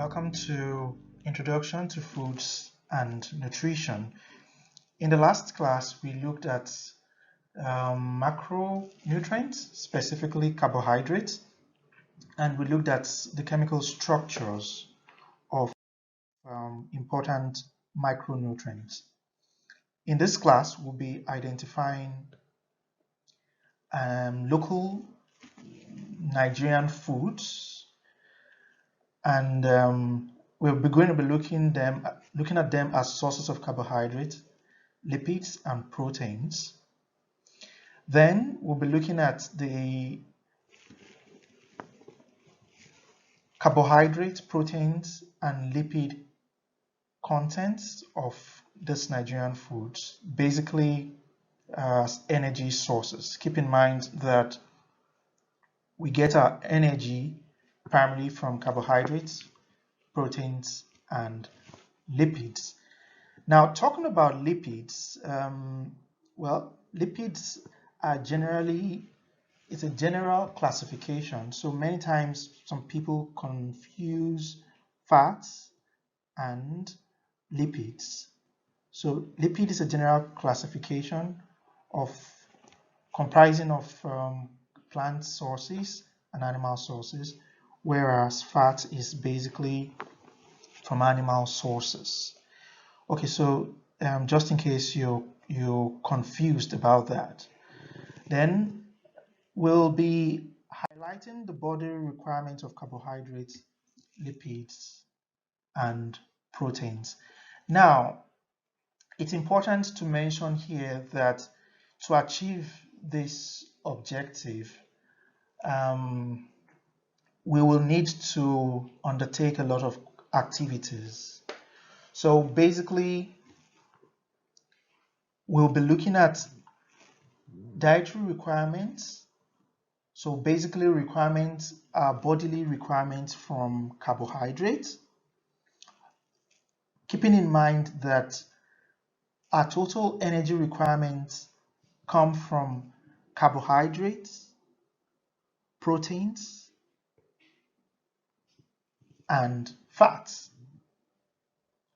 Welcome to Introduction to Foods and Nutrition. In the last class, we looked at macronutrients, specifically carbohydrates, and we looked at the chemical structures of important micronutrients. In this class, we'll be identifying local Nigerian foods, and we're going to be looking at them as sources of carbohydrates, lipids, and proteins. Then we'll be looking at the carbohydrate, proteins, and lipid contents of this Nigerian foods, basically as energy sources. Keep in mind that we get our energy primarily from carbohydrates, proteins, and lipids. Now, talking about lipids, lipids are it's a general classification. So many times some people confuse fats and lipids. So lipid is a general classification comprising of plant sources and animal sources, whereas fat is basically from animal sources. Okay, so just in case you're confused about that, then we'll be highlighting the body requirements of carbohydrates, lipids, and proteins. Now, it's important to mention here that to achieve this objective, we will need to undertake a lot of activities. So basically, we'll be looking at dietary requirements. So basically, requirements are bodily requirements from carbohydrates. Keeping in mind that our total energy requirements come from carbohydrates, proteins, and fats.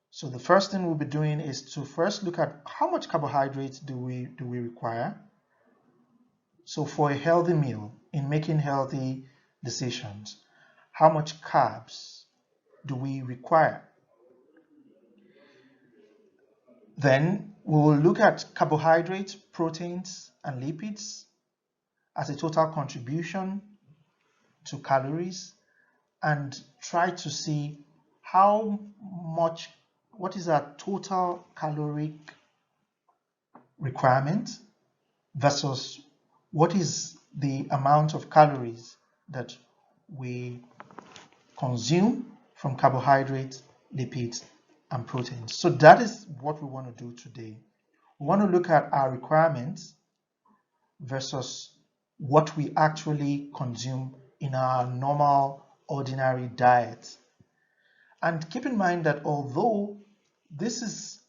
So the first thing we'll be doing is to first look at how much carbohydrates do we require. So for a healthy meal, in making healthy decisions, how much carbs do we require? Then we will look at carbohydrates, proteins, and lipids as a total contribution to calories and try to see what is our total caloric requirement versus what is the amount of calories that we consume from carbohydrates, lipids, and proteins. So that is what we want to do today. We want to look at our requirements versus what we actually consume in our normal, ordinary diet. And keep in mind that although this is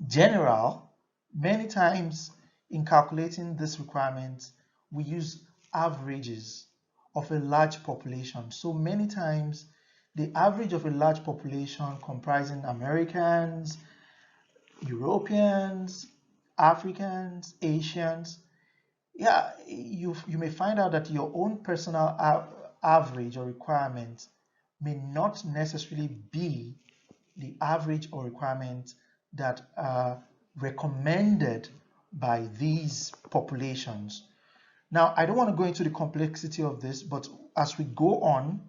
general, many times in calculating this requirement, we use averages of a large population. So many times, the average of a large population comprising Americans, Europeans, Africans, Asians, you may find out that your own personal average or requirement may not necessarily be the average or requirement that are recommended by these populations. Now, I don't want to go into the complexity of this, but as we go on,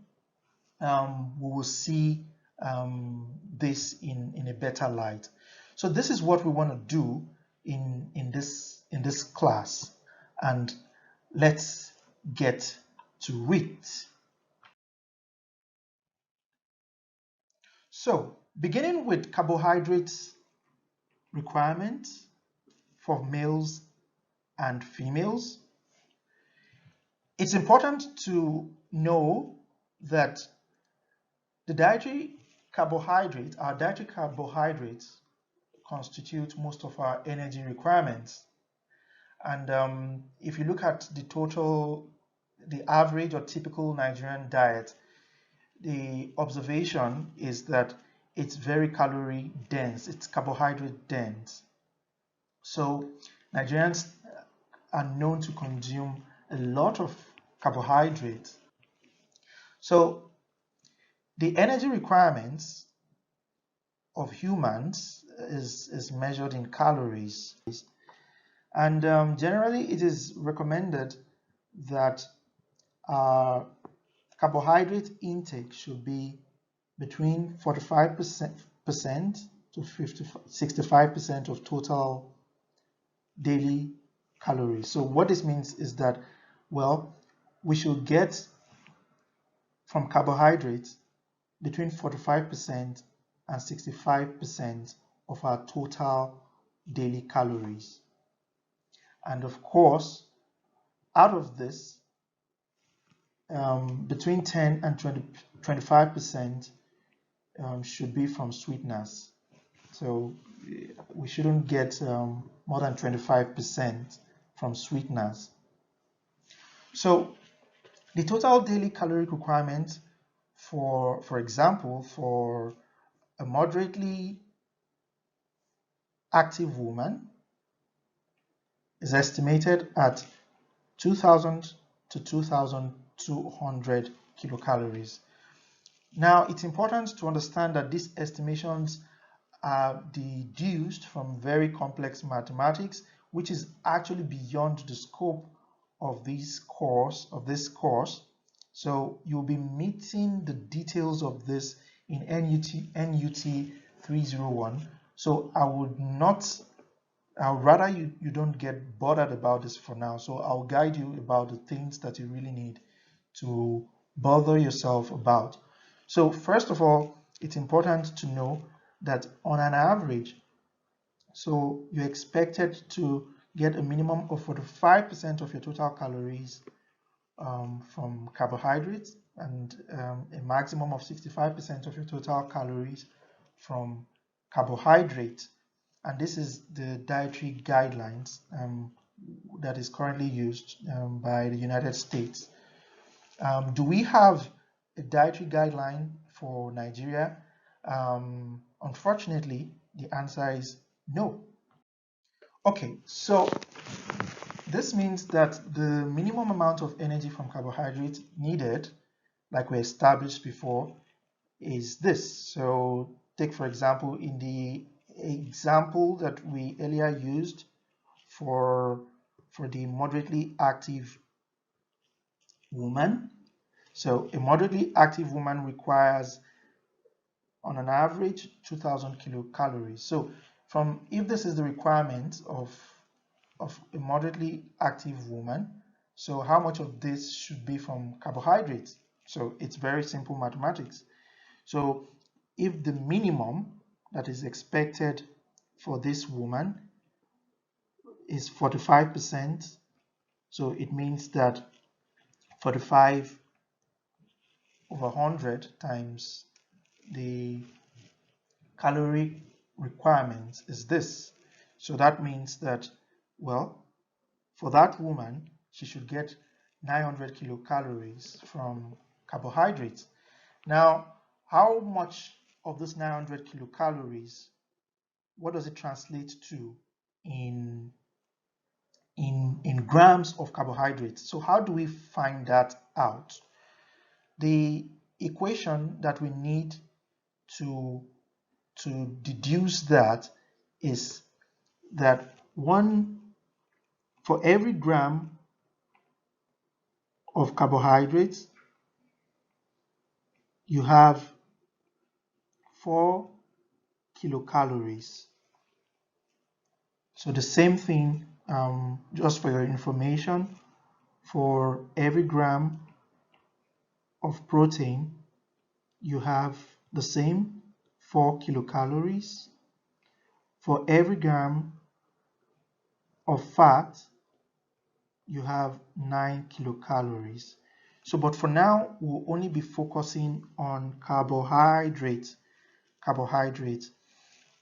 we will see this in a better light. So this is what we want to do in this class, and let's get to it. So beginning with carbohydrates requirements for males and females, it's important to know that our dietary carbohydrates constitute most of our energy requirements. And if you look at the average or typical Nigerian diet, the observation is that it's very calorie dense, it's carbohydrate dense. So Nigerians are known to consume a lot of carbohydrates. So the energy requirements of humans is measured in calories. And generally, it is recommended that carbohydrate intake should be between 45% to 65% of total daily calories. So what this means is that, well, we should get from carbohydrates between 45% and 65% of our total daily calories. And of course, out of this, between 10 and 25% should be from sweeteners. So we shouldn't get more than 25% from sweeteners. So the total daily caloric requirement for example, for a moderately active woman is estimated at 2,000 to 2,200 kilocalories. Now, it's important to understand that these estimations are deduced from very complex mathematics, which is actually beyond the scope of this course. So you'll be meeting the details of this in NUT 301. So I'd rather you don't get bothered about this for now. So I'll guide you about the things that you really need to bother yourself about. So first of all, it's important to know that on an average, so you're expected to get a minimum of 45% of your total calories from carbohydrates and a maximum of 65% of your total calories from carbohydrates. And this is the dietary guidelines that is currently used by the United States. Do we have a dietary guideline for Nigeria? Unfortunately, the answer is no. Okay, so this means that the minimum amount of energy from carbohydrates needed, like we established before, is this. So take, for example, in the example that we earlier used for the moderately active woman. So a moderately active woman requires, on an average, 2,000 kilocalories. So if this is the requirement of a moderately active woman, so how much of this should be from carbohydrates? So it's very simple mathematics. So if the minimum that is expected for this woman is 45%, so it means that 45 over 100 times the caloric requirement is this. So that means that, well, for that woman, she should get 900 kilocalories from carbohydrates. Now, how much of this 900 kilocalories, what does it translate to in grams of carbohydrates? So how do we find that out? The equation that we need to deduce that is that for every gram of carbohydrates, you have 4 kilocalories. So the same thing, just for your information, for every gram of protein, you have the same 4 kilocalories. For every gram of fat, you have 9 kilocalories. So, but for now, we'll only be focusing on carbohydrates.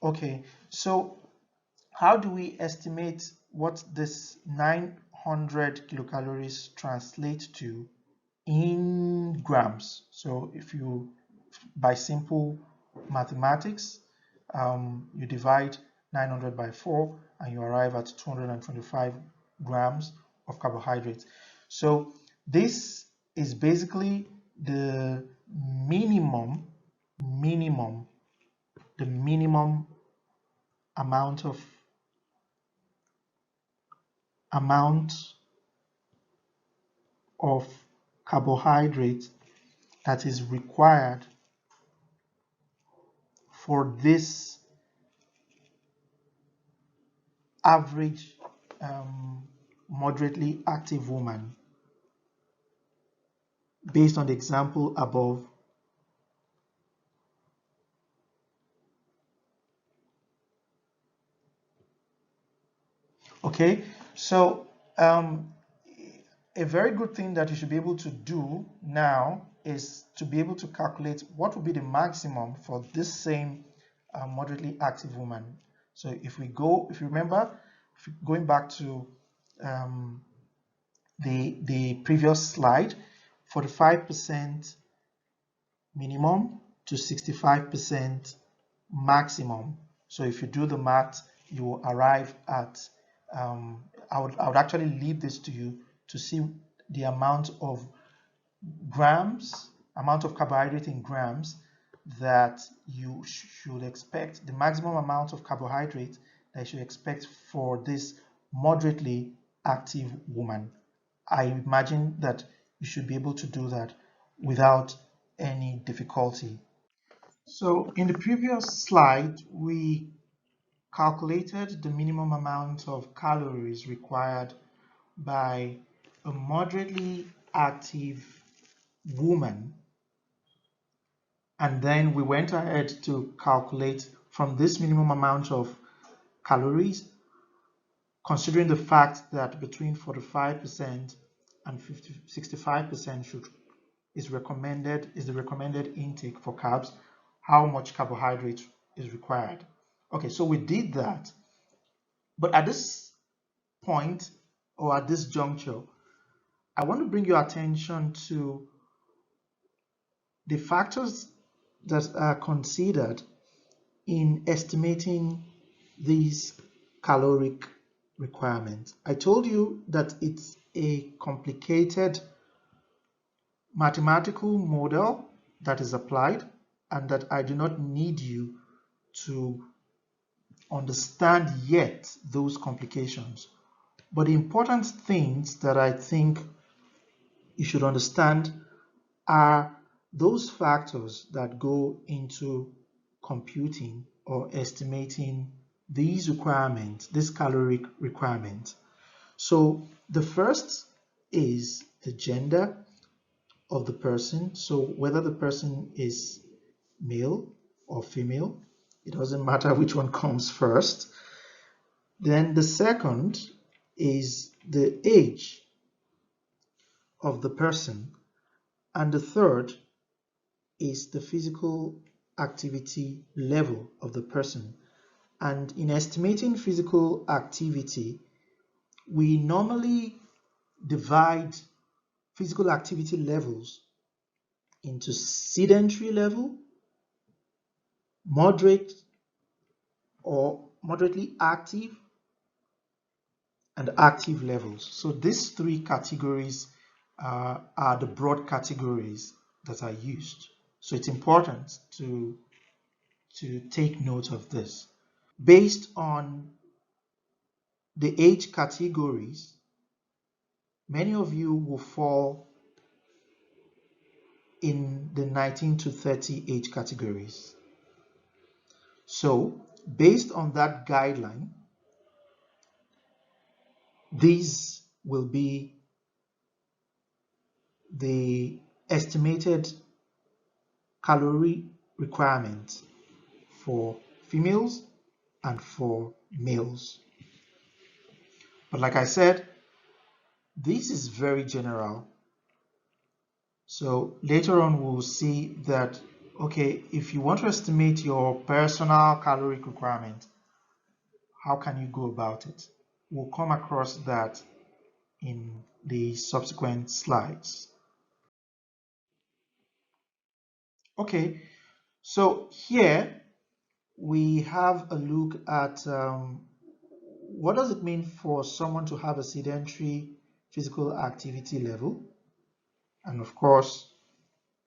Okay, so how do we estimate what this 900 kilocalories translate to in in grams. So if you, by simple mathematics, you divide 900 by 4 and you arrive at 225 grams of carbohydrates. So this is basically the minimum amount of carbohydrate that is required for this average moderately active woman based on the example above. Okay, so a very good thing that you should be able to do now is to be able to calculate what would be the maximum for this same moderately active woman. So if you remember, going back to the previous slide, 45% minimum to 65% maximum. So if you do the math, you will arrive at, I would actually leave this to you to see the amount of carbohydrate in grams that you should expect, the maximum amount of carbohydrate that you should expect for this moderately active woman. I imagine that you should be able to do that without any difficulty. So in the previous slide, we calculated the minimum amount of calories required by a moderately active woman, and then we went ahead to calculate from this minimum amount of calories, considering the fact that between 45% and 65% is the recommended intake for carbs, how much carbohydrate is required. Okay, so we did that, but at this point, or at this juncture, I want to bring your attention to the factors that are considered in estimating these caloric requirements. I told you that it's a complicated mathematical model that is applied, and that I do not need you to understand yet those complications. But the important things that I think you should understand are those factors that go into computing or estimating these requirements, this caloric requirement. So the first is the gender of the person. So whether the person is male or female, it doesn't matter which one comes first. Then the second is the age of the person. And the third is the physical activity level of the person. And in estimating physical activity, we normally divide physical activity levels into sedentary level, moderate or moderately active, and active levels. So these three categories are the broad categories that are used. So it's important to take note of this. Based on the age categories, many of you will fall in the 19 to 30 age categories. So based on that guideline, these will be the estimated calorie requirements for females and for males. But like I said, this is very general. So later on we'll see that, okay, if you want to estimate your personal caloric requirement, how can you go about it? We'll come across that in the subsequent slides. Okay, so here we have a look at what does it mean for someone to have a sedentary physical activity level. And of course,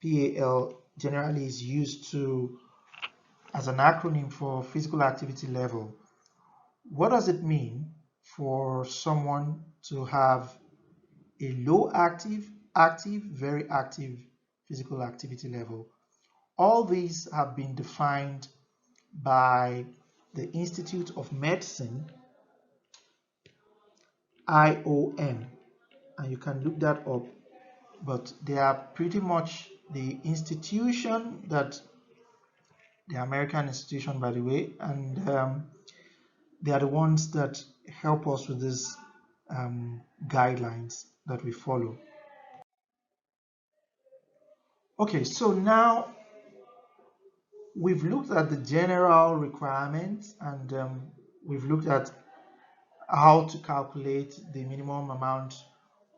PAL generally is used to as an acronym for physical activity level. What does it mean for someone to have a low active, active, very active physical activity level? All these have been defined by the Institute of Medicine, IOM, and you can look that up, but they are pretty much the institution that the American institution, by the way, and they are the ones that help us with these guidelines that we follow. Okay, so now we've looked at the general requirements, and we've looked at how to calculate the minimum amount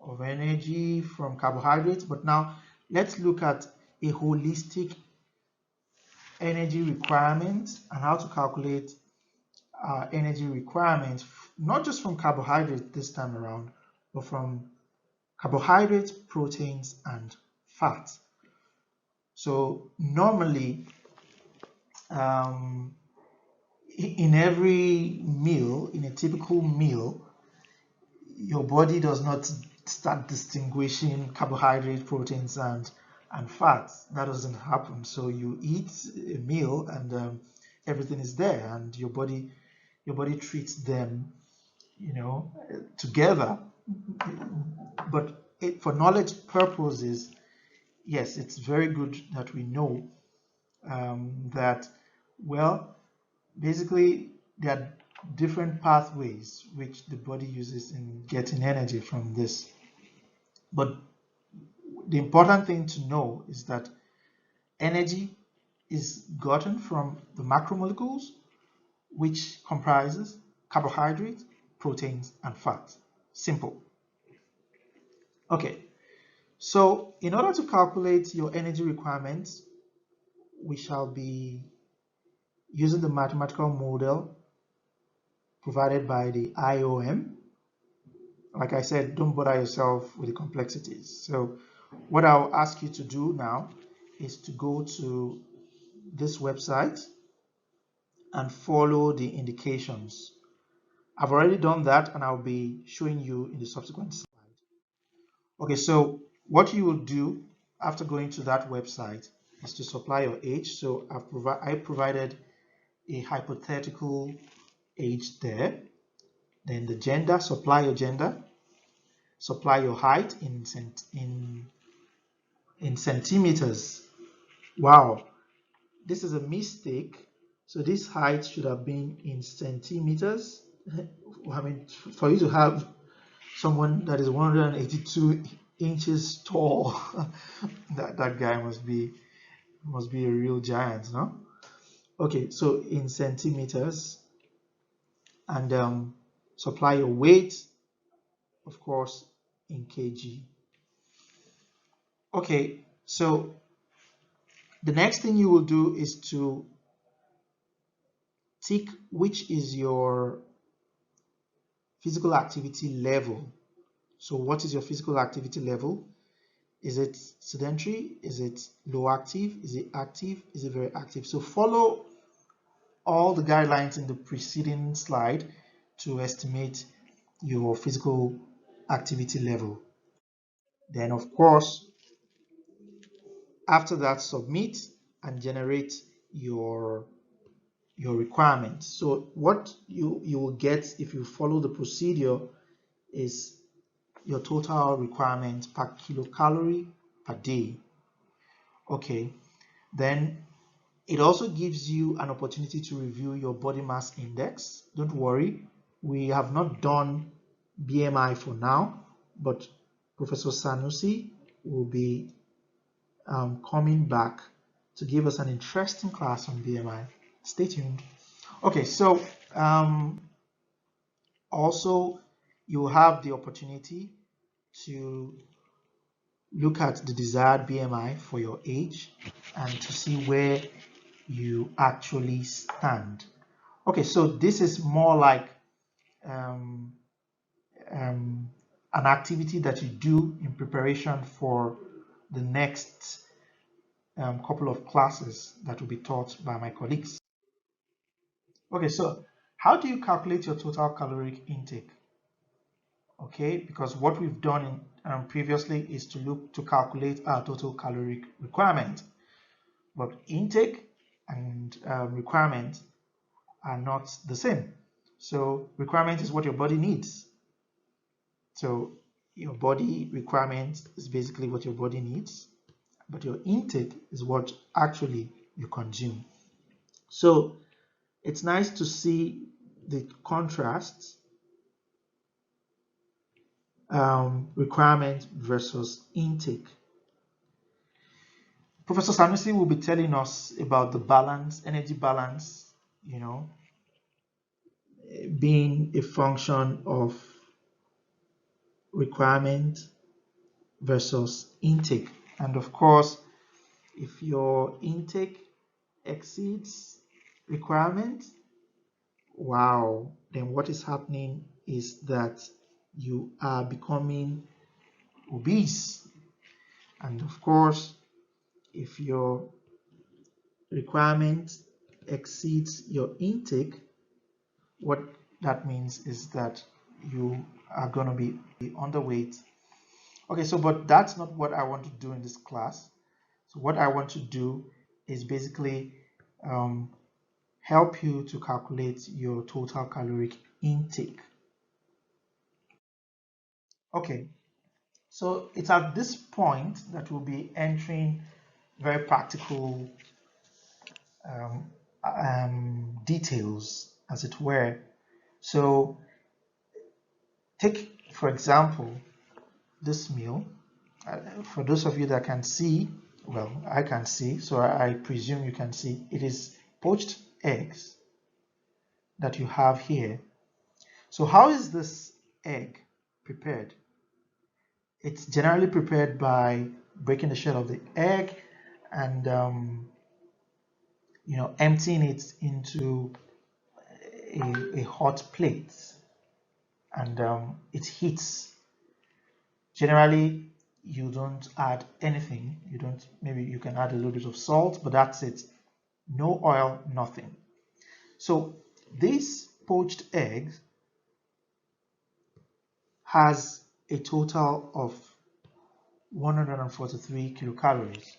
of energy from carbohydrates. But now let's look at a holistic energy requirement and how to calculate energy requirements, not just from carbohydrates this time around, but from carbohydrates, proteins, and fats. So normally, um, in every meal, in a typical meal, your body does not start distinguishing carbohydrate, proteins, and fats. That doesn't happen. So you eat a meal and everything is there, and your body treats them, together. But for knowledge purposes, yes, it's very good that we know that, well, basically there are different pathways which the body uses in getting energy from this. But the important thing to know is that energy is gotten from the macromolecules, which comprises carbohydrates, proteins, and fats. Simple. Okay, so in order to calculate your energy requirements, we shall be using the mathematical model provided by the IOM. Like I said, don't bother yourself with the complexities. So what I'll ask you to do now is to go to this website and follow the indications. I've already done that and I'll be showing you in the subsequent slide. Okay, so what you will do after going to that website is to supply your age. So I provided a hypothetical age there. Then the gender, supply your gender. Supply your height in centimeters. Wow, this is a mistake. So this height should have been in centimeters. I mean, for you to have someone that is 182 inches tall, that guy must be a real giant, no? Okay, so in centimeters, and supply your weight, of course, in kg. Okay, so the next thing you will do is to tick which is your physical activity level. So what is your physical activity level? Is it sedentary? Is it low active? Is it active? Is it very active? So follow all the guidelines in the preceding slide to estimate your physical activity level. Then, of course, after that, submit and generate your requirements. So what you will get if you follow the procedure is your total requirement per kilocalorie per day. Okay, then it also gives you an opportunity to review your body mass index. Don't worry, we have not done BMI for now, but Professor Sanusi will be coming back to give us an interesting class on BMI. Stay tuned. Okay, so also you have the opportunity to look at the desired BMI for your age and to see where you actually stand. Okay, so this is more like um, an activity that you do in preparation for the next couple of classes that will be taught by my colleagues. Okay, so how do you calculate your total caloric intake? Okay, because what we've done previously is to look to calculate our total caloric requirement, but intake and requirement are not the same. So requirement is what your body needs. So your body requirement is basically what your body needs, but your intake is what actually you consume. So it's nice to see the contrast, requirement versus intake. Professor Sanusi will be telling us about the balance, energy balance, being a function of requirement versus intake. And of course, if your intake exceeds requirement, wow, then what is happening is that you are becoming obese. And of course, if your requirement exceeds your intake, what that means is that you are going to be underweight. Okay, so but that's not what I want to do in this class. So what I want to do is basically help you to calculate your total caloric intake. Okay, so it's at this point that we'll be entering very practical details, as it were. So take, for example, this meal. For those of you that can see, well, I can see, so I presume you can see, it is poached eggs that you have here. So how is this egg prepared? It's generally prepared by breaking the shell of the egg and emptying it into a hot plate, and it heats. Generally, you don't add anything. Maybe you can add a little bit of salt, but that's it. No oil, nothing. So this poached egg has a total of 143 kilocalories.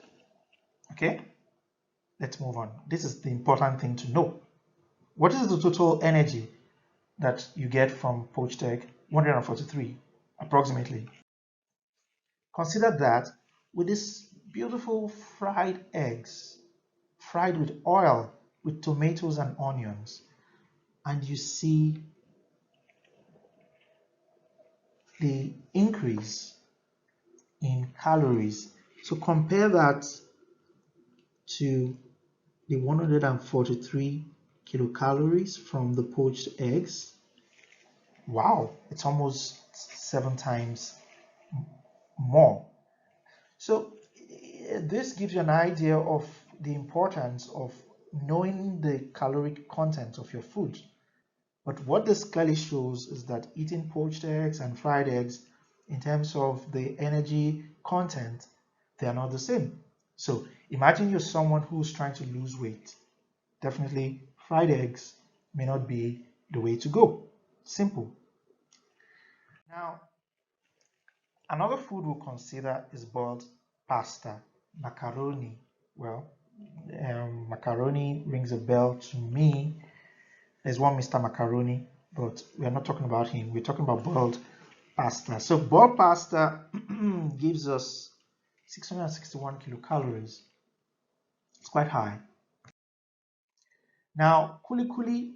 Okay, let's move on. This is the important thing to know. What is the total energy that you get from poached egg? 143 approximately. Consider that with these beautiful fried eggs, fried with oil, with tomatoes and onions, and you see the increase in calories. So compare that to the 143 kilocalories from the poached eggs. Wow, it's almost 7 times more. So this gives you an idea of the importance of knowing the caloric content of your food. But what this clearly shows is that eating poached eggs and fried eggs, in terms of the energy content, they are not the same. So imagine you're someone who's trying to lose weight. Definitely fried eggs may not be the way to go. Simple. Now, another food we'll consider is boiled pasta, macaroni. Well, macaroni rings a bell to me. There's one Mr. Macaroni, but we are not talking about him. We're talking about boiled pasta. So boiled pasta gives us 661 kilocalories. It's quite high. Now, kuli kuli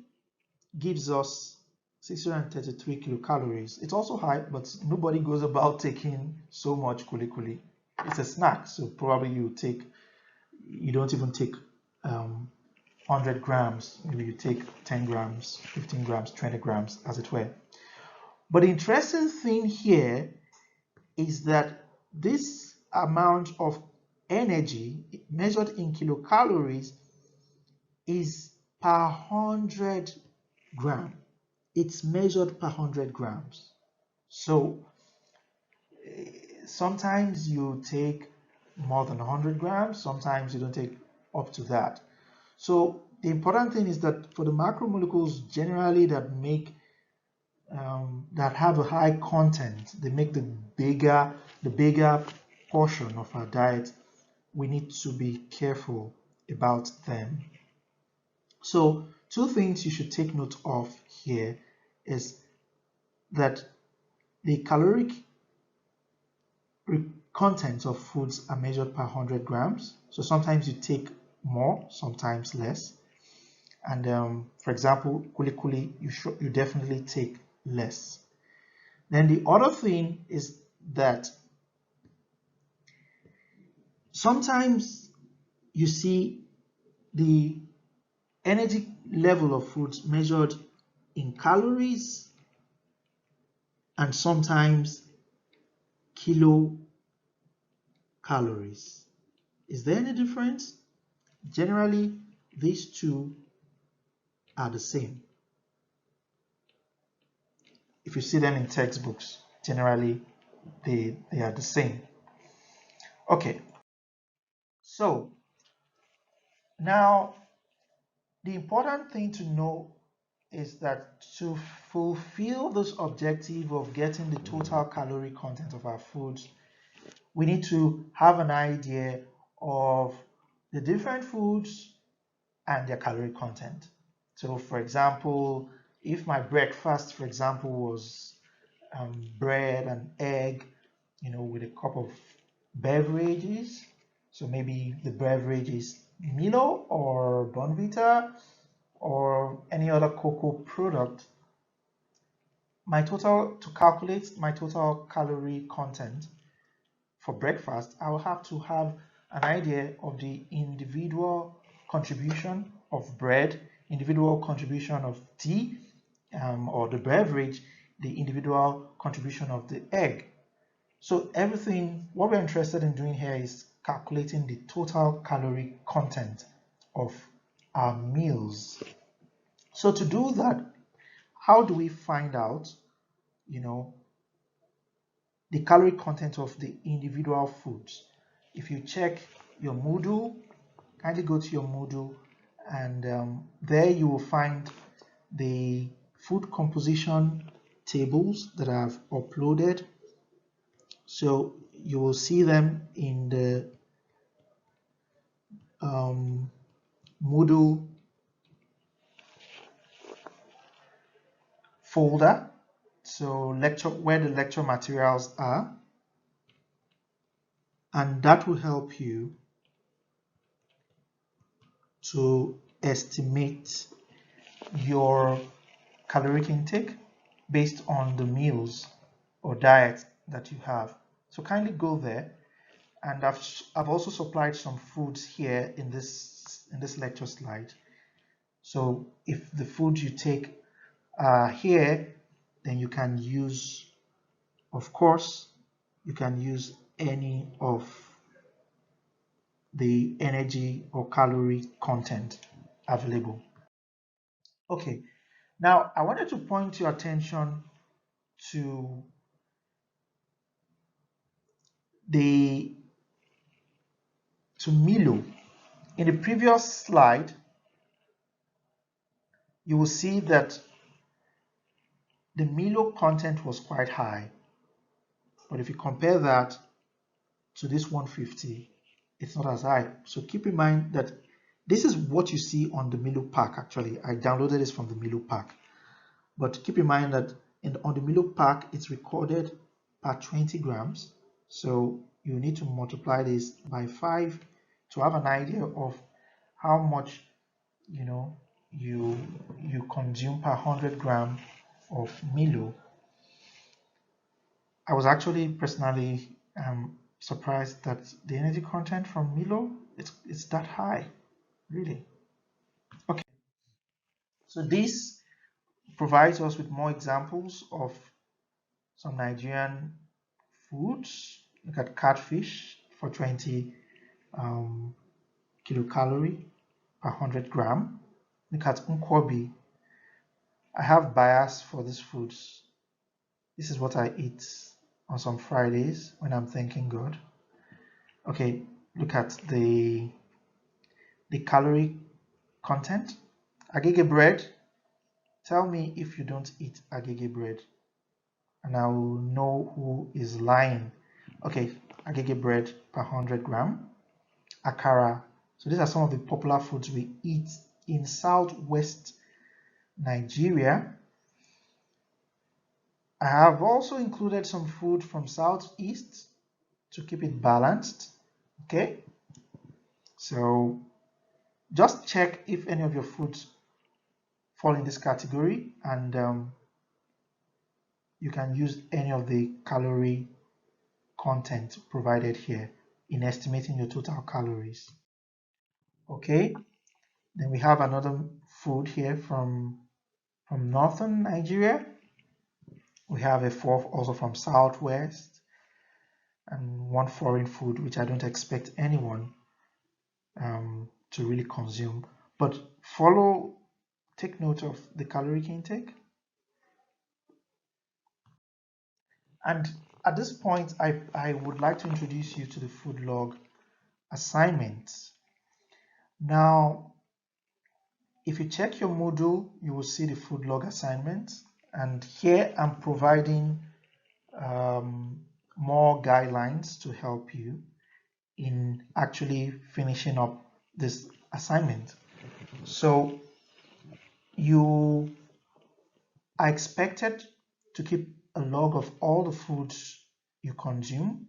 gives us 633 kilocalories. It's also high, but nobody goes about taking so much kuli kuli. It's a snack, so probably you don't even take 100 grams. Maybe you take 10 grams, 15 grams, 20 grams, as it were. But the interesting thing here is that this amount of energy measured in kilocalories is per 100 gram. It's measured per 100 grams. So sometimes you take more than 100 grams, sometimes you don't take up to that. So the important thing is that for the macromolecules generally that have a high content, they make the bigger portion of our diet. We need to be careful about them. So two things you should take note of here is that the caloric contents of foods are measured per 100 grams. So sometimes you take more, sometimes less. And for example, kuli you definitely take less. Then the other thing is that sometimes you see the energy level of foods measured in calories and sometimes kilocalories. Is there any difference? Generally, these two are the same. If you see them in textbooks, generally they are the same. Okay, so now the important thing to know is that to fulfill this objective of getting the total calorie content of our foods, we need to have an idea of the different foods and their calorie content. So for example, if my breakfast, for example, was bread and egg, with a cup of beverages, so maybe the beverage is Milo or Bonvita or any other cocoa product, to calculate my total calorie content for breakfast, I will have to have an idea of the individual contribution of bread, individual contribution of tea, or the beverage, the individual contribution of the egg. So everything, what we're interested in doing here is calculating the total calorie content of our meals. So to do that, how do we find out, the calorie content of the individual foods? If you check your Moodle, kindly go to your Moodle, and there you will find the food composition tables that I've uploaded. So you will see them in the Moodle folder, so where the lecture materials are, and that will help you to estimate your caloric intake based on the meals or diet that you have. So kindly go there, and I've also supplied some foods here in this lecture slide. So if the foods you take are here, then you can use, of course, you can use any of the energy or calorie content available. Okay, now I wanted to point your attention to Milo. In the previous slide, you will see that the Milo content was quite high, but if you compare that to this 150, it's not as high. So keep in mind that this is what you see on the Milo pack. Actually, I downloaded this from the Milo pack, but keep in mind that on the Milo pack, it's recorded per 20 grams. So you need to multiply this by 5 to have an idea of how much you consume per 100 gram of Milo. I was actually personally surprised that the energy content from Milo it's that high, really. Okay, so this provides us with more examples of some Nigerian foods. Look at catfish, for 20 kilocalorie per 100 gram. Look at nkwobi. I have bias for these foods. This is what I eat on some Fridays when I'm thanking God. Okay, look at the calorie content. Agege bread. Tell me if you don't eat agege bread, and I will know who is lying. Okay, agege bread per 100 gram. Akara. So these are some of the popular foods we eat in southwest Nigeria. I have also included some food from southeast to keep it balanced. Okay, so just check if any of your foods fall in this category, and you can use any of the calorie content provided here in estimating your total calories. Okay, then we have another food here from northern Nigeria. We have a fourth also from southwest, and one foreign food which I don't expect anyone to really consume. But take note of the caloric intake. And at this point, I would like to introduce you to the food log assignments. Now, if you check your Moodle, you will see the food log assignments. And here I'm providing more guidelines to help you in actually finishing up this assignment. So you are expected to keep a log of all the foods you consume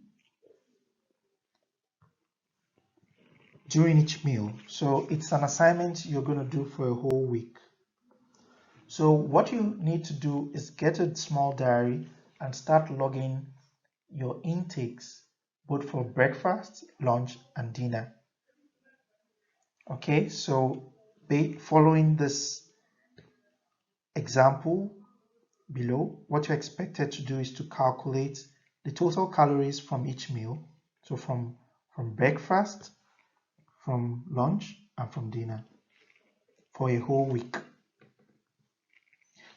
during each meal. So it's an assignment you're going to do for a whole week. So what you need to do is get a small diary and start logging your intakes, both for breakfast, lunch, and dinner. Okay, so following this example below, what you're expected to do is to calculate the total calories from each meal. So from breakfast, from lunch, and from dinner for a whole week.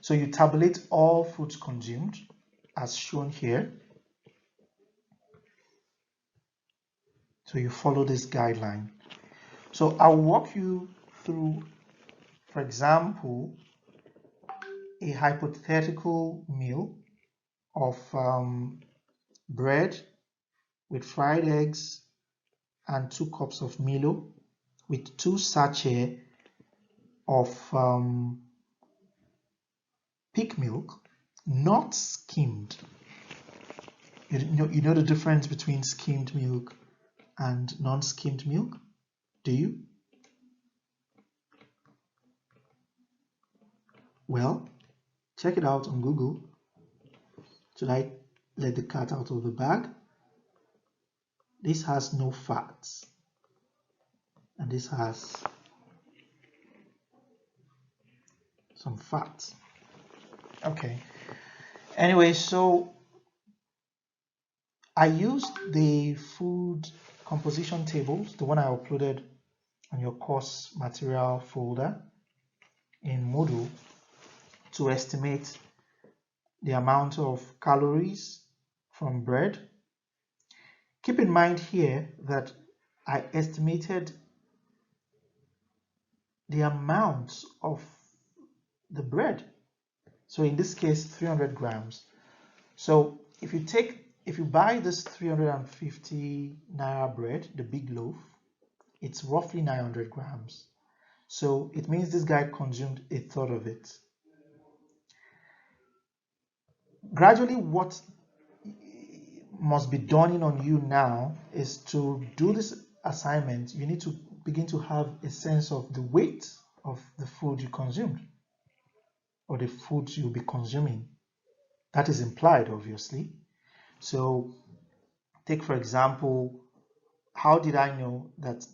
So you tabulate all foods consumed as shown here. So you follow this guideline. So I'll walk you through, for example, a hypothetical meal of bread with fried eggs and 2 cups of Milo with 2 sachets of peak milk, not skimmed. You know the difference between skimmed milk and non-skimmed milk? Do you? Well, check it out on Google. Should I let the cat out of the bag? This has no fats, and this has some fats. Okay. Anyway, so I used the food composition tables, the one I uploaded on your course material folder in Moodle, to estimate the amount of calories from bread. Keep in mind here that I estimated the amount of the bread. So in this case, 300 grams. So if you buy this 350 naira bread, the big loaf, it's roughly 900 grams. So it means this guy consumed a third of it. Gradually, what must be dawning on you now is to do this assignment. You need to begin to have a sense of the weight of the food you consumed or the foods you'll be consuming. That is implied, obviously. So take, for example, how did I know that,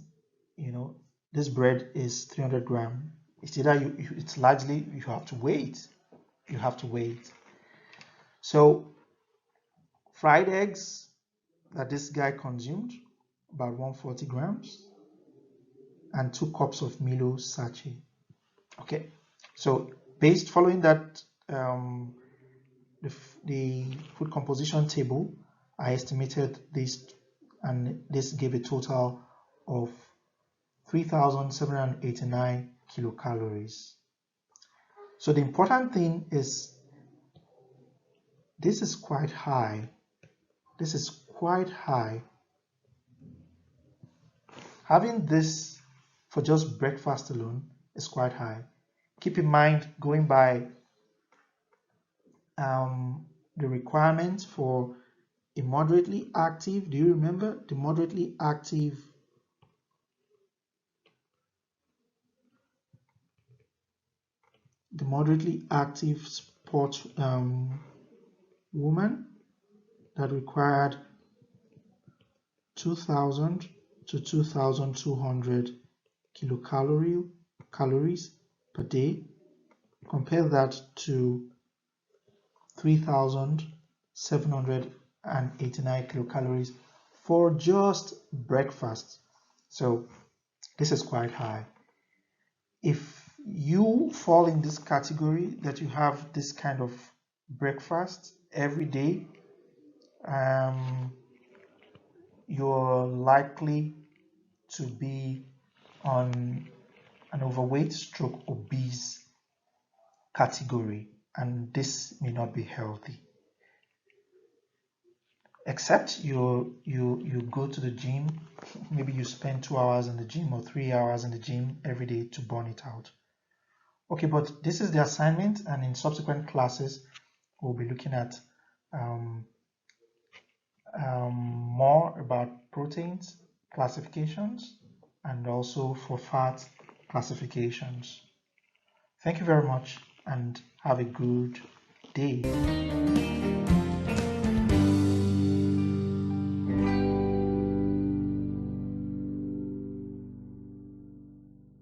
this bread is 300 grams? It's either it's largely you have to weigh it. You have to weigh it. So fried eggs that this guy consumed about 140 grams, and 2 cups of Milo sachet. Okay, so following that, the food composition table, I estimated this, and this gave a total of 3,789 kilocalories. So the important thing is this is quite high. This is quite high. Having this for just breakfast alone is quite high. Keep in mind, going by the requirements for a moderately active, do you remember the moderately active sport woman that required 2,000 to 2,200 calories per day. Compare that to 3,789 kilocalories for just breakfast. So this is quite high. If you fall in this category, that you have this kind of breakfast every day, you're likely to be on an overweight stroke obese category, and this may not be healthy. Except you go to the gym, maybe you spend 2 hours in the gym or 3 hours in the gym every day to burn it out. Okay, but this is the assignment, and in subsequent classes we'll be looking at more about proteins classifications and also for fat classifications. Thank you very much and have a good day.